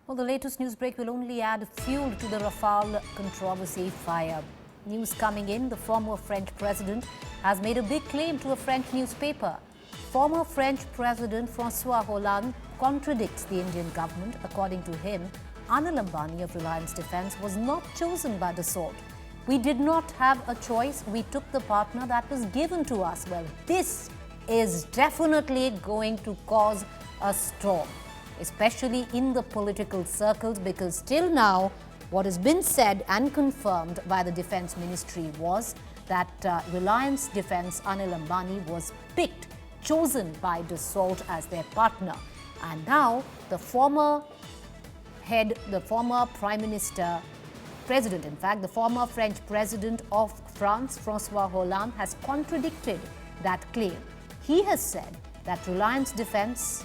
Well, the latest news break will only add fuel to the Rafale controversy fire. News coming in, the former French president has made a big claim to a French newspaper. Former French President Francois Hollande contradicts the Indian government. According to him, Anil Ambani of Reliance Defence was not chosen by Dassault. We did not have a choice. We took the partner that was given to us. Well, this is definitely going to cause a storm, especially in the political circles, because till now, what has been said and confirmed by the Defence Ministry was that Reliance Defence Anil Ambani was picked, chosen by Dassault as their partner. And now the former Prime Minister, President, in fact, the former French President of France, Francois Hollande, has contradicted that claim. He has said that Reliance Defence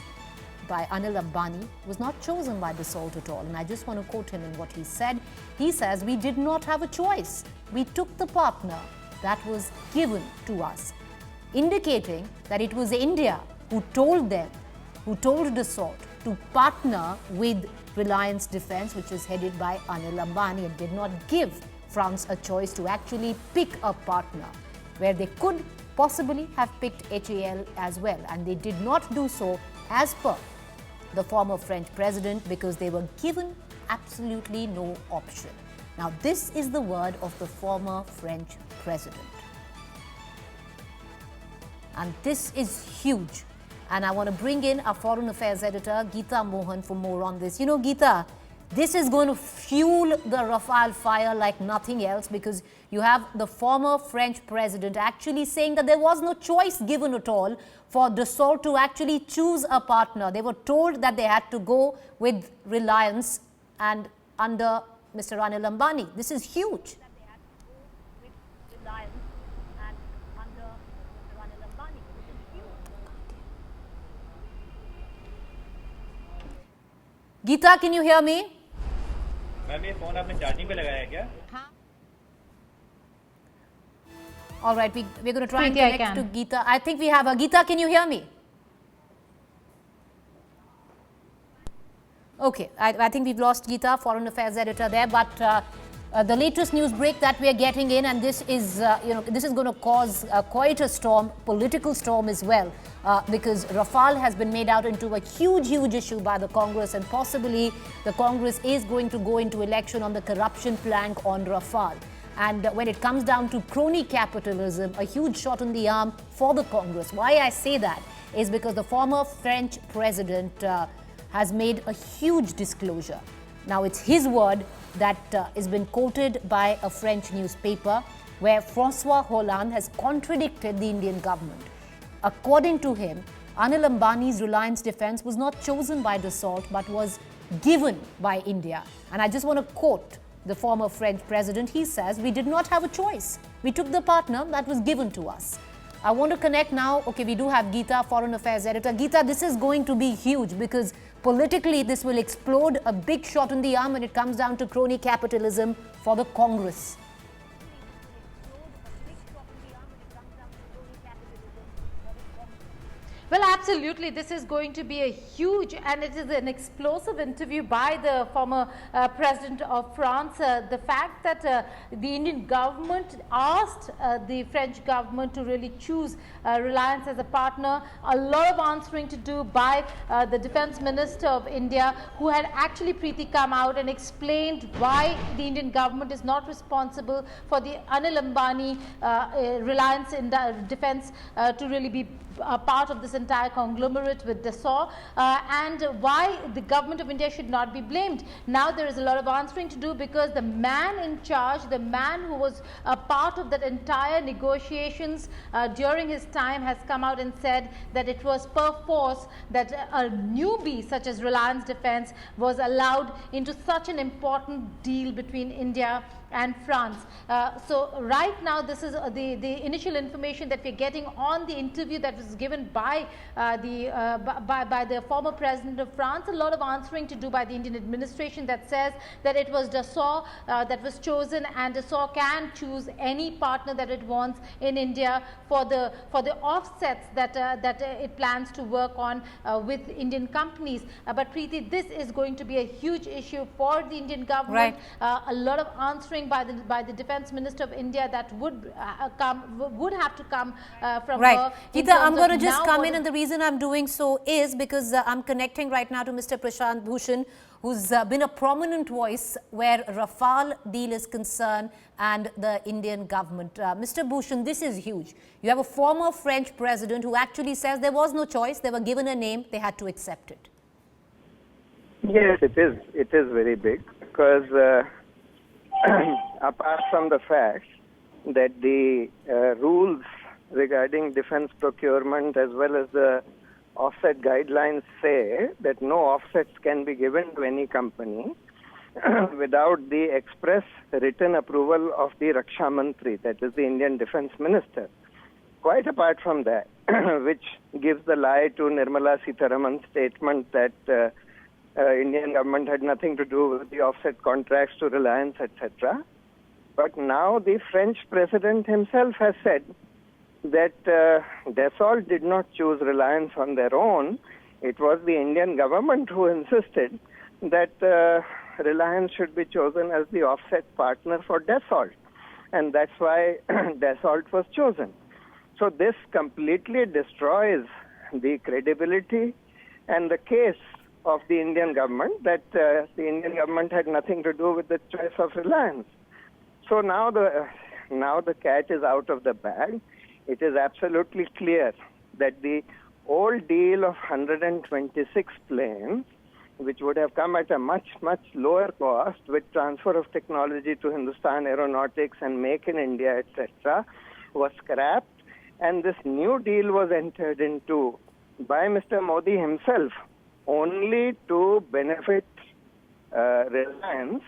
by Anil Ambani was not chosen by Dassault at all. And I just want to quote him in what he said. He says, "We did not have a choice. We took the partner that was given to us," indicating that it was India who told Dassault to partner with Reliance Defence, which is headed by Anil Ambani, and did not give France a choice to actually pick a partner, where they could possibly have picked HAL as well. And they did not do so as per the former French president, because they were given absolutely no option. Now, this is the word of the former French president. And this is huge. And I want to bring in our Foreign Affairs editor, Geeta Mohan, for more on this. You know, Geeta, this is going to fuel the Rafale fire like nothing else, because you have the former French president actually saying that there was no choice given at all for Dassault to actually choose a partner. They were told that they had to go with Reliance and under Mr. Anil Ambani. This is huge. Geeta, can you hear me? Ma'am ये phone आपने charging पे लगाया है क्या? All right, we're going to try and connect to Geeta. I think we have her. Geeta, can you hear me? Okay, I think we've lost Geeta, Foreign Affairs editor there, but the latest news break that we are getting in, and this is, this is going to cause quite a storm, political storm as well, because Rafale has been made out into a huge issue by the Congress, and possibly the Congress is going to go into election on the corruption plank on Rafale. And when it comes down to crony capitalism, a huge shot in the arm for the Congress. Why I say that is because the former French president has made a huge disclosure. Now, it's his word that has been quoted by a French newspaper, where Francois Hollande has contradicted the Indian government. According to him, Anil Ambani's Reliance Defence was not chosen by Dassault, but was given by India. And I just want to quote the former French president. He says, "We did not have a choice. We took the partner that was given to us." I want to connect now. Okay, we do have Geeta, Foreign Affairs editor. Geeta, this is going to be huge, because politically this will explode, a big shot in the arm when it comes down to crony capitalism for the Congress. Well, absolutely. This is going to be a huge, and it is an explosive interview by the former president of France. The fact that the Indian government asked the French government to really choose Reliance as a partner, a lot of answering to do by the defense minister of India, who had actually come out and explained why the Indian government is not responsible for the Anil Ambani Reliance in Defense to really be a part of this entire conglomerate with Dassault, and why the government of India should not be blamed. Now there is a lot of answering to do, because the man in charge, the man who was a part of that entire negotiations during his time, has come out and said that it was per force that a newbie such as Reliance Defence was allowed into such an important deal between India and France. So right now, this is the initial information that we're getting on the interview that was given by by the former president of France, a lot of answering to do by the Indian administration that says that it was Dassault that was chosen, and Dassault can choose any partner that it wants in India for the offsets that it plans to work on with Indian companies. But Preeti, this is going to be a huge issue for the Indian government. Right. A lot of answering by the Defence Minister of India that would have to come from her. Geeta, I'm going to just come in, and the reason I'm doing so is because I'm connecting right now to Mr. Prashant Bhushan, who's been a prominent voice where Rafale deal is concerned and the Indian government. Mr. Bhushan, this is huge. You have a former French president who actually says there was no choice. They were given a name, they had to accept it. Yes, it is. It is very big because apart from the fact that the rules regarding defense procurement as well as the offset guidelines say that no offsets can be given to any company without the express written approval of the Raksha Mantri, that is the Indian Defense Minister. Quite apart from that, which gives the lie to Nirmala Sitharaman's statement that Indian government had nothing to do with the offset contracts to Reliance, etc. But now the French president himself has said that Dassault did not choose Reliance on their own. It was the Indian government who insisted that Reliance should be chosen as the offset partner for Dassault. And that's why Dassault was chosen. So this completely destroys the credibility and the case of the Indian government that the Indian government had nothing to do with the choice of Reliance. So now the cat is out of the bag. It is absolutely clear that the old deal of 126 planes, which would have come at a much, much lower cost with transfer of technology to Hindustan Aeronautics and Make in India, etc., was scrapped. And this new deal was entered into by Mr. Modi himself only to benefit Reliance,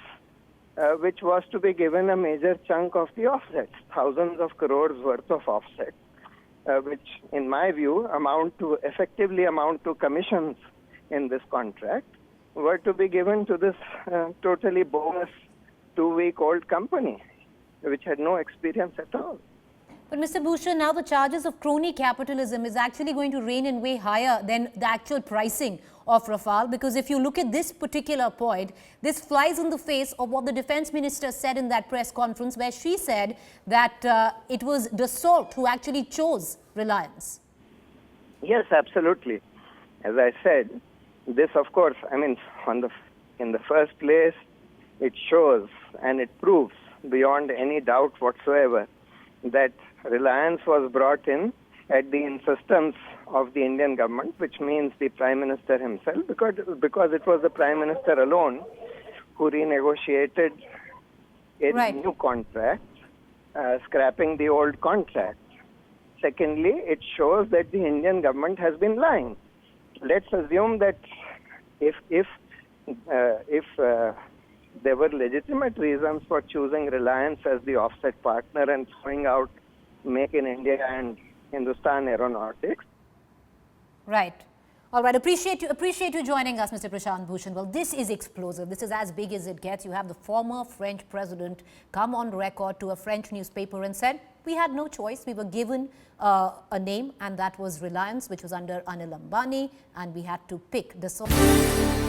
which was to be given a major chunk of the offsets, thousands of crores worth of offsets, which in my view effectively amount to commissions in this contract, were to be given to this totally bogus 2-week-old company, which had no experience at all. But Mr. Bhushan, now the charges of crony capitalism is actually going to rein in way higher than the actual pricing of Rafale, because if you look at this particular point, this flies in the face of what the defense minister said in that press conference, where she said that it was Dassault who actually chose Reliance. Yes, absolutely. As I said, this, of course, I mean, in the first place, it shows and it proves beyond any doubt whatsoever that Reliance was brought in at the insistence of the Indian government, which means the Prime Minister himself, because it was the Prime Minister alone who renegotiated a new contract, scrapping the old contract. Secondly, it shows that the Indian government has been lying. Let's assume that if there were legitimate reasons for choosing Reliance as the offset partner and throwing out Make in India and Hindustan Aeronautics. Right. All right. Appreciate you joining us, Mr. Prashant Bhushan. Well, this is explosive. This is as big as it gets. You have the former French president come on record to a French newspaper and said, we had no choice. We were given a name, and that was Reliance, which was under Anil Ambani, and we had to pick Dassault.